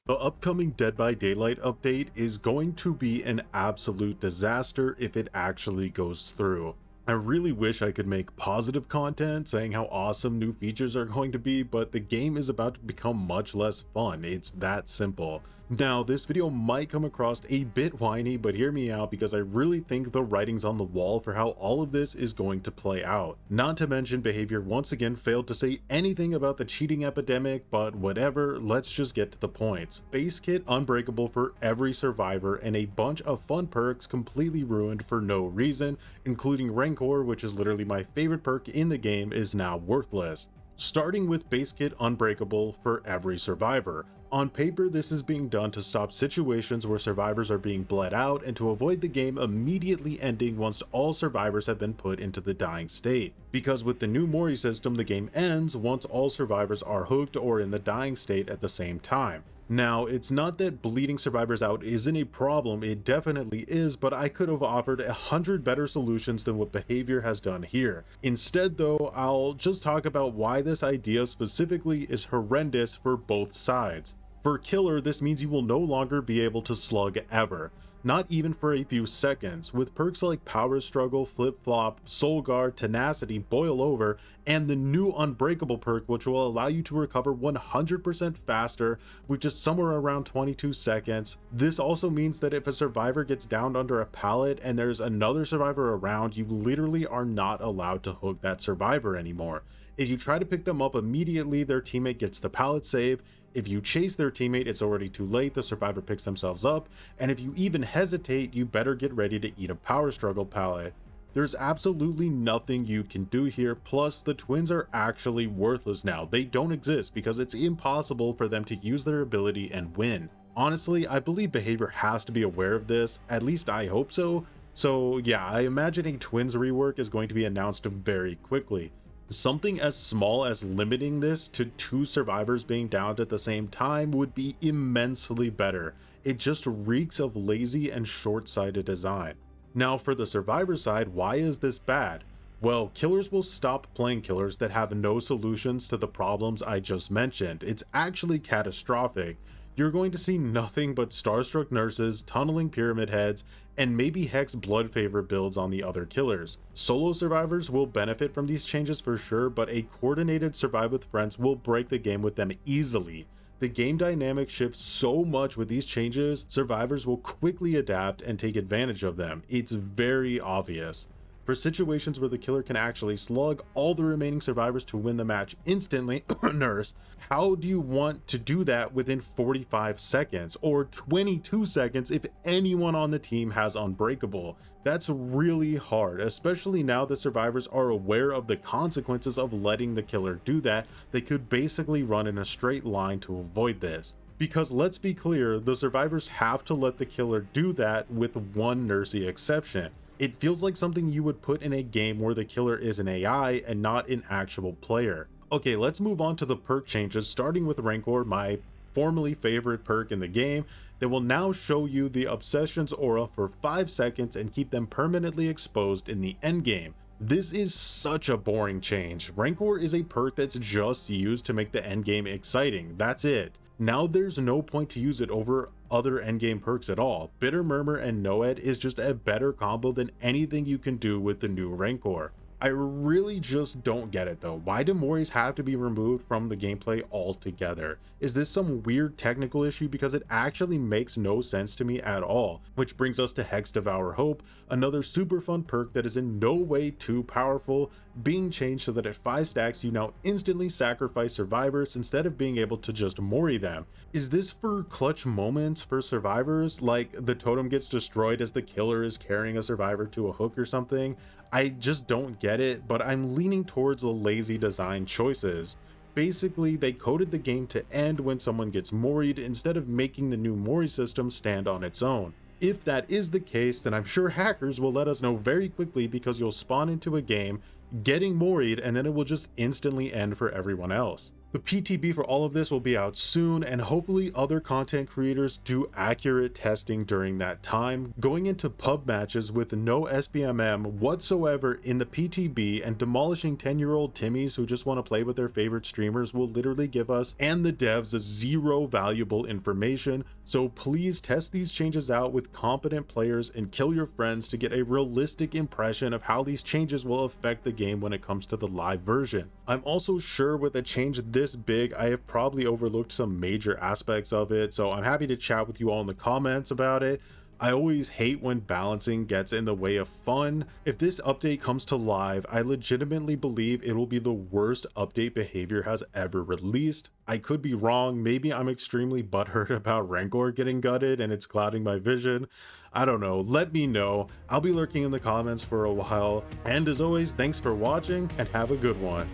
The upcoming Dead by Daylight update is going to be an absolute disaster if it actually goes through. I really wish I could make positive content saying how awesome new features are going to be, but the game is about to become much less fun. It's that simple. Now, this video might come across a bit whiny, but hear me out because I really think the writing's on the wall for how all of this is going to play out. Not to mention, Behavior once again failed to say anything about the cheating epidemic, but whatever, let's just get to the points. Base Kit Unbreakable for every survivor and a bunch of fun perks completely ruined for no reason, including Rancor, which is literally my favorite perk in the game, is now worthless. Starting with Base Kit Unbreakable for every survivor. On paper, this is being done to stop situations where survivors are being bled out and to avoid the game immediately ending once all survivors have been put into the dying state. Because with the new Mori system, the game ends once all survivors are hooked or in the dying state at the same time. Now, it's not that bleeding survivors out isn't a problem, it definitely is, but I could have offered 100 better solutions than what Behavior has done here. Instead though, I'll just talk about why this idea specifically is horrendous for both sides. For Killer, this means you will no longer be able to slug ever. Not even for a few seconds. With perks like Power Struggle, Flip Flop, Soul Guard, Tenacity, Boil Over, and the new Unbreakable perk which will allow you to recover 100% faster, which is somewhere around 22 seconds. This also means that if a survivor gets downed under a pallet and there's another survivor around, you literally are not allowed to hook that survivor anymore. If you try to pick them up immediately, their teammate gets the pallet save. If you chase their teammate, it's already too late, the survivor picks themselves up, and if you even hesitate, you better get ready to eat a Power Struggle pallet. There's absolutely nothing you can do here, plus the twins are actually worthless now. They don't exist because it's impossible for them to use their ability and win. Honestly, I believe Behavior has to be aware of this, at least I hope so. So yeah, I imagine a twins rework is going to be announced very quickly. Something as small as limiting this to 2 survivors being downed at the same time would be immensely better. It just reeks of lazy and short-sighted design. Now for the survivor side, why is this bad? Well, killers will stop playing killers that have no solutions to the problems I just mentioned. It's actually catastrophic. You're going to see nothing but Starstruck nurses, tunneling pyramid heads, and maybe Hex blood favor builds on the other killers. Solo survivors will benefit from these changes for sure, but a coordinated survive with friends will break the game with them easily. The game dynamic shifts so much with these changes, survivors will quickly adapt and take advantage of them. It's very obvious. For situations where the killer can actually slug all the remaining survivors to win the match instantly, nurse, how do you want to do that within 45 seconds or 22 seconds if anyone on the team has Unbreakable? That's really hard, especially now that survivors are aware of the consequences of letting the killer do that. They could basically run in a straight line to avoid this. Because let's be clear, the survivors have to let the killer do that with one nursey exception. It feels like something you would put in a game where the killer is an AI and not an actual player. Okay, let's move on to the perk changes, starting with Rancor, my formerly favorite perk in the game, that will now show you the Obsession's aura for 5 seconds and keep them permanently exposed in the endgame. This is such a boring change. Rancor is a perk that's just used to make the endgame exciting, that's it. Now there's no point to use it over other endgame perks at all. Bitter Murmur and Noed is just a better combo than anything you can do with the new Rancor. I really just don't get it though. Why do Moris have to be removed from the gameplay altogether? Is this some weird technical issue? Because it actually makes no sense to me at all. Which brings us to Hex Devour Hope, another super fun perk that is in no way too powerful, being changed so that at 5 stacks you now instantly sacrifice survivors instead of being able to just Mori them. Is this for clutch moments for survivors, like the totem gets destroyed as the killer is carrying a survivor to a hook or something? I just don't get it, but I'm leaning towards the lazy design choices. Basically, they coded the game to end when someone gets Mori'd instead of making the new Mori system stand on its own. If that is the case, then I'm sure hackers will let us know very quickly because you'll spawn into a game, getting Mori'd, and then it will just instantly end for everyone else. The PTB for all of this will be out soon, and hopefully other content creators do accurate testing during that time, going into pub matches with no SBMM whatsoever in the PTB and demolishing 10-year-old Timmies who just want to play with their favorite streamers will literally give us and the devs zero valuable information. So please test these changes out with competent players and kill your friends to get a realistic impression of how these changes will affect the game when it comes to the live version. I'm also sure with a change this big, I have probably overlooked some major aspects of it, so I'm happy to chat with you all in the comments about it. I always hate when balancing gets in the way of fun. If this update comes to live, I legitimately believe it will be the worst update behavior has ever released. I could be wrong, maybe I'm extremely butthurt about Rancor getting gutted and it's clouding my vision. I don't know, let me know. I'll be lurking in the comments for a while, and as always, thanks for watching and have a good one.